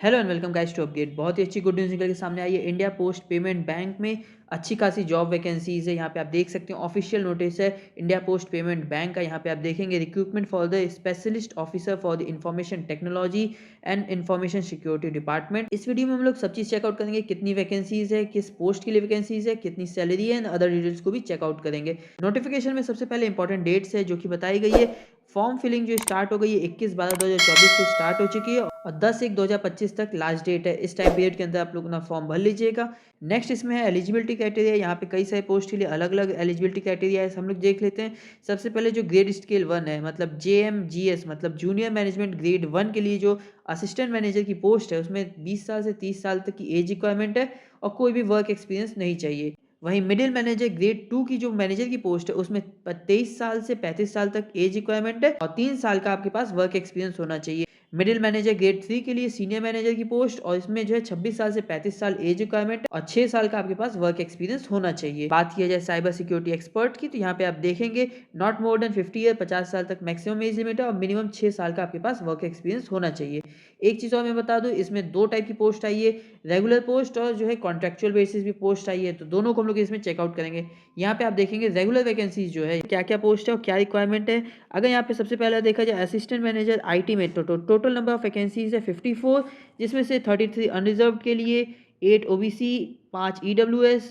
Hello and welcome guys to update. बहुत ही अच्छी गुड न्यूज़ निकल के सामने आई है। इंडिया पोस्ट पेमेंट बैंक में अच्छी खासी जॉब वैकेंसीज है। यहाँ पे आप देख सकते हैं ऑफिशियल नोटिस है इंडिया पोस्ट पेमेंट बैंक का। यहाँ पे आप देखेंगे recruitment for the specialist officer for the information technology and information security department. इस वीडियो में हम लोग सब चीज़ चेकआउट करेंगे, कितनी वैकेंसीज है, किस पोस्ट के लिए वैकेंसीज है, कितनी सैलरी है एंड अदर डिटेल्स को भी चेकआउट करेंगे। नोटिफिकेशन में सबसे पहले इंपॉर्टेंट डेट्स है जो कि बताई गई है। फॉर्म फिलिंग जो स्टार्ट हो गई है 21/12/2024 से स्टार्ट हो चुकी है और 10/1/2025 तक लास्ट डेट है। इस टाइम पीरियड के अंदर आप लोग अपना फॉर्म भर लीजिएगा। नेक्स्ट इसमें है एलिजिबिलिटी क्राइटेरिया। यहाँ पे कई सारे पोस्ट के लिए अलग अलग एलिजिबिलिटी क्राइटेरिया है, हम लोग देख लेते हैं। सबसे पहले जो ग्रेड स्केल 1 है, मतलब JMGS मतलब जूनियर मैनेजमेंट ग्रेड 1 के लिए जो असिस्टेंट मैनेजर की पोस्ट है उसमें 20 साल से 30 साल तक की एज रिक्वायरमेंट है और कोई भी वर्क एक्सपीरियंस नहीं चाहिए। वहीं मिडिल मैनेजर ग्रेड 2 की जो मैनेजर की पोस्ट है उसमें 23 साल से 35 साल तक एज रिक्वायरमेंट है और 3 साल का आपके पास वर्क एक्सपीरियंस होना चाहिए। मिडिल मैनेजर ग्रेड 3 के लिए सीनियर मैनेजर की पोस्ट और इसमें जो है 26 साल से 35 साल एज रिक्वायरमेंट और 6 साल का आपके पास वर्क एक्सपीरियंस होना चाहिए। बात किया जाए साइबर सिक्योरिटी एक्सपर्ट की तो यहाँ पे आप देखेंगे नॉट मोर देन 50 ईयर, 50 साल तक मैक्सिमम एज लिमिट है और मिनिमम 6 साल का आपके पास वर्क एक्सपीरियंस होना चाहिए। एक चीज़ और मैं बता दूं, इसमें 2 टाइप की पोस्ट आई है, रेगुलर पोस्ट और जो है कॉन्ट्रेक्चुअल बेसिस भी पोस्ट आई है, तो दोनों को हम लोग इसमें चेकआउट करेंगे। यहाँ पे आप देखेंगे रेगुलर वैकेंसीज जो है क्या क्या पोस्ट है और क्या रिक्वायरमेंट है। अगर यहाँ पे सबसे पहले देखा जाए असिस्टेंट मैनेजर IT में तो टोटल नंबर ऑफ वैकेंसीज है 54, जिसमें से 33 अनरिजर्व के लिए, 8 OBC, 5 EWS,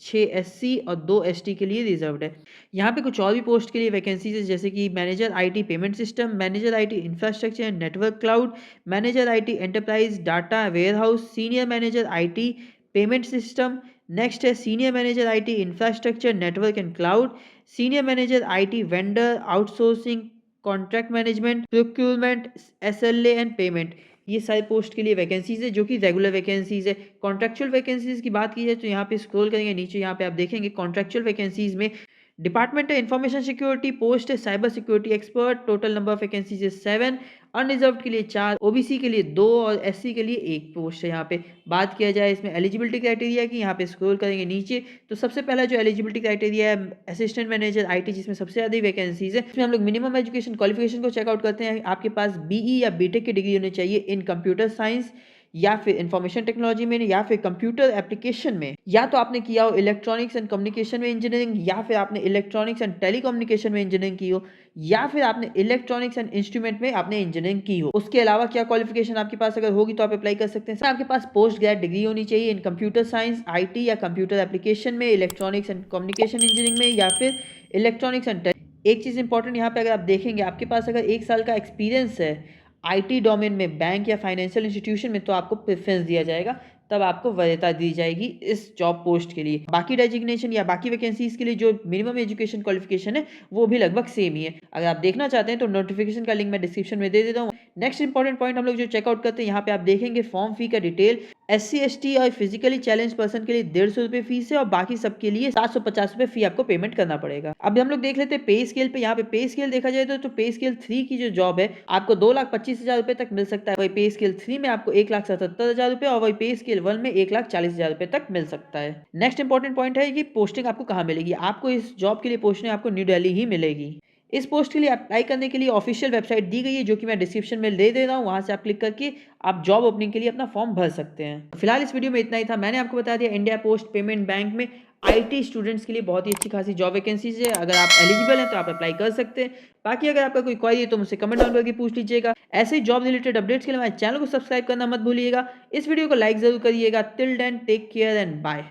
6 SC और 2 ST के लिए रिजर्व्ड है। यहाँ पे कुछ और भी पोस्ट के लिए वैकेंसीज है, जैसे कि manager IT payment system, manager IT infrastructure and network cloud, manager IT enterprise data warehouse, senior manager IT payment system. Next है senior manager IT infrastructure network and cloud, senior manager IT vendor outsourcing contract management procurement SLA and payment. ये सारे post के लिए vacancies है जो कि regular vacancies है। Contractual vacancies की बात की जाए तो यहाँ पे स्क्रॉल करेंगे नीचे, यहाँ पे आप देखेंगे कॉन्ट्रेक्चुअल वैकेंसीज में डिपार्टमेंट है इंफॉर्मेशन सिक्योरिटी पोस्ट है cyber security expert, total number of vacancies है 7, अनरिजर्व्ड के लिए 4, OBC के लिए 2 और SC के लिए 1 पोस्ट है। यहाँ पे बात किया जाए इसमें एलिजिबिलिटी क्राइटेरिया की, यहाँ पे स्क्रॉल करेंगे नीचे तो सबसे पहला जो एलिजिबिलिटी क्राइटेरिया है असिस्टेंट मैनेजर IT, जिसमें सबसे ज़्यादा वैकेंसीज है। इसमें हम लोग मिनिमम एजुकेशन क्वालिफिकेशन को चेकआउट करते हैं। आपके पास BE या BTech की डिग्री होनी चाहिए इन कंप्यूटर साइंस या फिर इंफॉर्मेशन टेक्नोलॉजी में या फिर कंप्यूटर एप्लीकेशन में, या तो आपने किया हो इलेक्ट्रॉनिक्स एंड कम्युनिकेशन में इंजीनियरिंग, या फिर आपने इलेक्ट्रॉनिक्स एंड टेलीकम्युनिकेशन में इंजीनियरिंग की हो, या फिर आपने इलेक्ट्रॉनिक्स एंड इंस्ट्रूमेंट में आपने इंजीनियरिंग की हो। उसके अलावा क्या क्वालिफिकेशन आपके पास अगर होगी तो आप अप्लाई कर सकते हैं। आपके पास पोस्ट ग्रेड डिग्री होनी चाहिए इन कंप्यूटर साइंस IT या कंप्यूटर एप्लीकेशन में, इलेक्ट्रॉनिक्स एंड कम्युनिकेशन इंजीनियरिंग में या फिर इलेक्ट्रॉनिक्स एंड एक चीज़ इंपॉर्टेंट यहाँ पे अगर आप देखेंगे आपके पास अगर 1 साल का एक्सपीरियंस है IT डोमेन में बैंक या फाइनेंशियल इंस्टीट्यूशन में तो आपको प्रेफरेंस दिया जाएगा, तब आपको वरीयता दी जाएगी इस जॉब पोस्ट के लिए। बाकी डेजिग्नेशन या बाकी वैकेंसीज के लिए जो मिनिमम एजुकेशन क्वालिफिकेशन है वो भी लगभग सेम ही है। अगर आप देखना चाहते हैं तो नोटिफिकेशन का लिंक मैं डिस्क्रिप्शन में दे देता हूँ। नेक्स्ट इंपॉर्टेंट पॉइंट हम लोग जो चेकआउट करते हैं, यहाँ पे आप देखेंगे फॉर्म फी का डिटेल। SC ST और फिजिकली चैलेंज पर्सन के लिए 150 रुपये फीस है और बाकी सबके लिए 750 रुपये फी आपको पेमेंट करना पड़ेगा। अब हम लोग देख लेते हैं पे स्केल पे। यहाँ पे पे स्केल देखा जाए तो पे स्केल 3 की जो जॉब है आपको 2,25,000 रुपये तक मिल सकता है। वही पे स्केल 3 में आपको 1,77,000 रुपये और वही पे स्केल 1 में 1,40,000 रुपये तक मिल सकता है। नेक्स्ट इंपॉर्टेंट पॉइंट है कि पोस्टिंग आपको कहाँ मिलेगी। आपको इस जॉब के लिए पोस्टिंग आपको न्यू दिल्ली ही मिलेगी। इस पोस्ट के लिए अप्लाई करने के लिए ऑफिशियल वेबसाइट दी गई है जो कि मैं डिस्क्रिप्शन में दे रहा हूँ, वहां से आप क्लिक करके आप जॉब ओपनिंग के लिए अपना फॉर्म भर सकते हैं। फिलहाल इस वीडियो में इतना ही था। मैंने आपको बता दिया इंडिया पोस्ट पेमेंट बैंक में IT स्टूडेंट्स के लिए बहुत ही अच्छी खासी जॉब वैकेंसीज है। अगर आप एलिजिबल हैं तो आप अप्लाई कर सकते हैं। बाकी अगर आपका कोई क्वेरी है तो मुझसे कमेंट डाउन करके पूछ लीजिएगा। ऐसे ही जॉब रिलेटेड अपडेट्स के लिए हमारे चैनल को सब्सक्राइब करना मत भूलिएगा। इस वीडियो को लाइक जरूर करिएगा। Till then take care and bye.